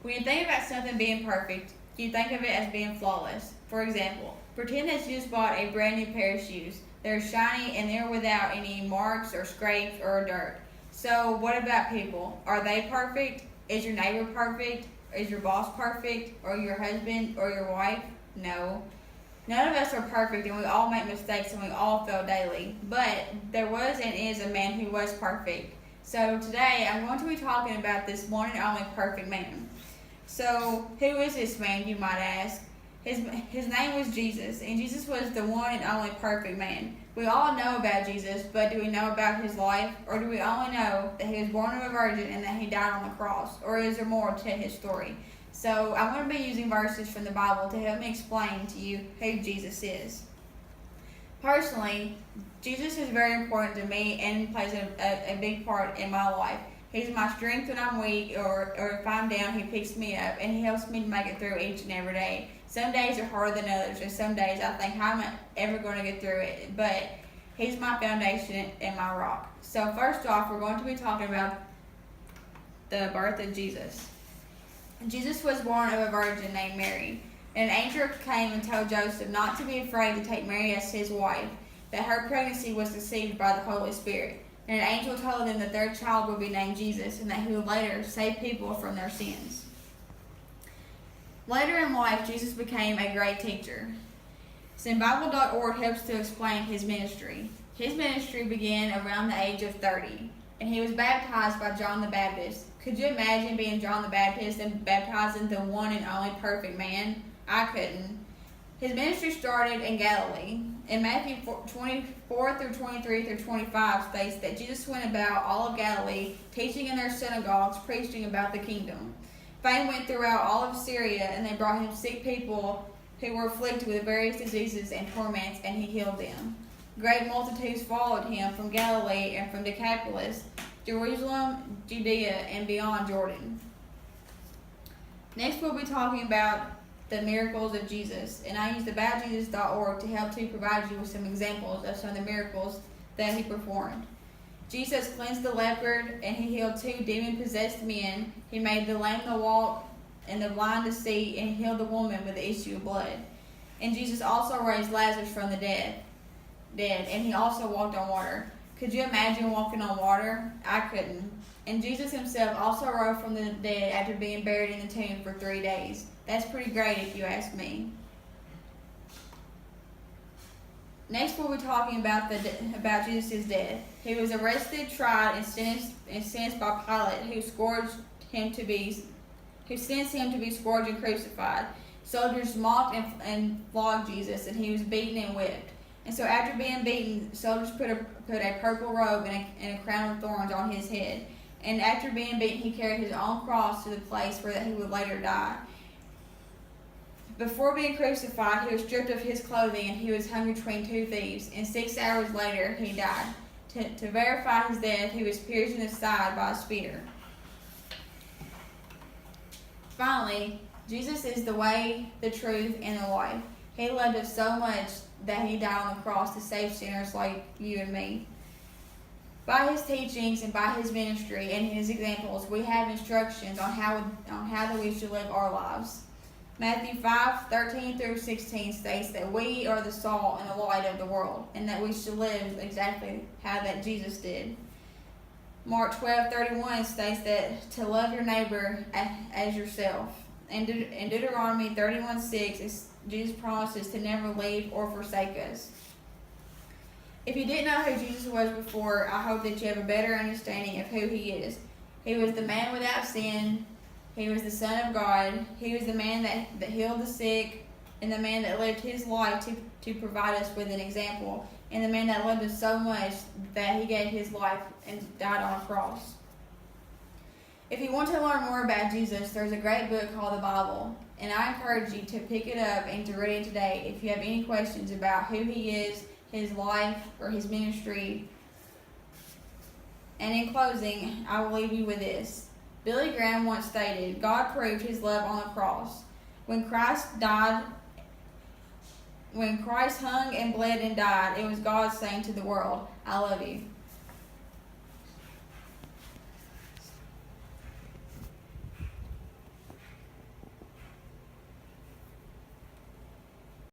When you think about something being perfect, you think of it as being flawless. For example, pretend that you just bought a brand new pair of shoes. They're shiny and they're without any marks or scrapes or dirt. So, what about people? Are they perfect? Is your neighbor perfect? Is your boss perfect? Or your husband or your wife? No. None of us are perfect and we all make mistakes and we all fail daily. But there was and is a man who was perfect. So today I'm going to be talking about this one and only perfect man. So who is this man, you might ask? His name was Jesus, and Jesus was the one and only perfect man. We all know about Jesus, but do we know about his life? Or do we only know that he was born of a virgin and that he died on the cross? Or is there more to his story? So I'm going to be using verses from the Bible to help me explain to you who Jesus is. Personally, Jesus is very important to me and plays a big part in my life. He's my strength when I'm weak, or if I'm down, he picks me up and he helps me to make it through each and every day. Some days are harder than others, and some days I think, how am I ever going to get through it? But he's my foundation and my rock. So first off, we're going to be talking about the birth of Jesus. Jesus was born of a virgin named Mary. And an angel came and told Joseph not to be afraid to take Mary as his wife, that her pregnancy was conceived by the Holy Spirit. And an angel told them that their child would be named Jesus and that he would later save people from their sins. Later in life, Jesus became a great teacher. SimBible.org helps to explain his ministry. His ministry began around the age of 30, and he was baptized by John the Baptist. Could you imagine being John the Baptist and baptizing the one and only perfect man? I couldn't. His ministry started in Galilee. In Matthew 24 through 23 through 25 states that Jesus went about all of Galilee, teaching in their synagogues, preaching about the kingdom. Fame went throughout all of Syria, and they brought him sick people who were afflicted with various diseases and torments, and he healed them. Great multitudes followed him from Galilee and from Decapolis, Jerusalem, Judea, and beyond Jordan. Next we'll be talking about the miracles of Jesus, and I used aboutjesus.org to help to provide you with some examples of some of the miracles that he performed. Jesus cleansed the leopard, and he healed 2 demon-possessed men. He made the lame to walk and the blind to see, and he healed the woman with the issue of blood. And Jesus also raised Lazarus from the dead, and he also walked on water. Could you imagine walking on water? I couldn't. And Jesus himself also rose from the dead after being buried in the tomb for 3 days. That's pretty great if you ask me. Next we'll be talking about Jesus' death. He was arrested, tried, and sentenced by Pilate, who sentenced him to be scourged and crucified. Soldiers mocked and flogged Jesus, and he was beaten and whipped. And so after being beaten, soldiers put a purple robe and a crown of thorns on his head. And after being beaten, he carried his own cross to the place where he would later die. Before being crucified, he was stripped of his clothing and he was hung between 2 thieves. And 6 hours later, he died. To verify his death, he was pierced in the side by a spear. Finally, Jesus is the way, the truth, and the life. He loved us so much that he died on the cross to save sinners like you and me. By his teachings and by his ministry and his examples, we have instructions on how that we should live our lives. Matthew 5:13 through 16 states that we are the salt and the light of the world, and that we should live exactly how that Jesus did. Mark 12:31 states that to love your neighbor as yourself. And in Deuteronomy 31:6, Jesus promises to never leave or forsake us. If you didn't know who Jesus was before, I hope that you have a better understanding of who he is. He was the man without sin. He was the Son of God. He was the man that healed the sick, and the man that lived his life to provide us with an example, and the man that loved us so much that he gave his life and died on a cross. If you want to learn more about Jesus, there's a great book called the Bible, and I encourage you to pick it up and to read it today if you have any questions about who he is, his life, or his ministry. And in closing, I will leave you with this. Billy Graham once stated, God proved his love on the cross. When Christ hung and bled and died, it was God saying to the world, I love you.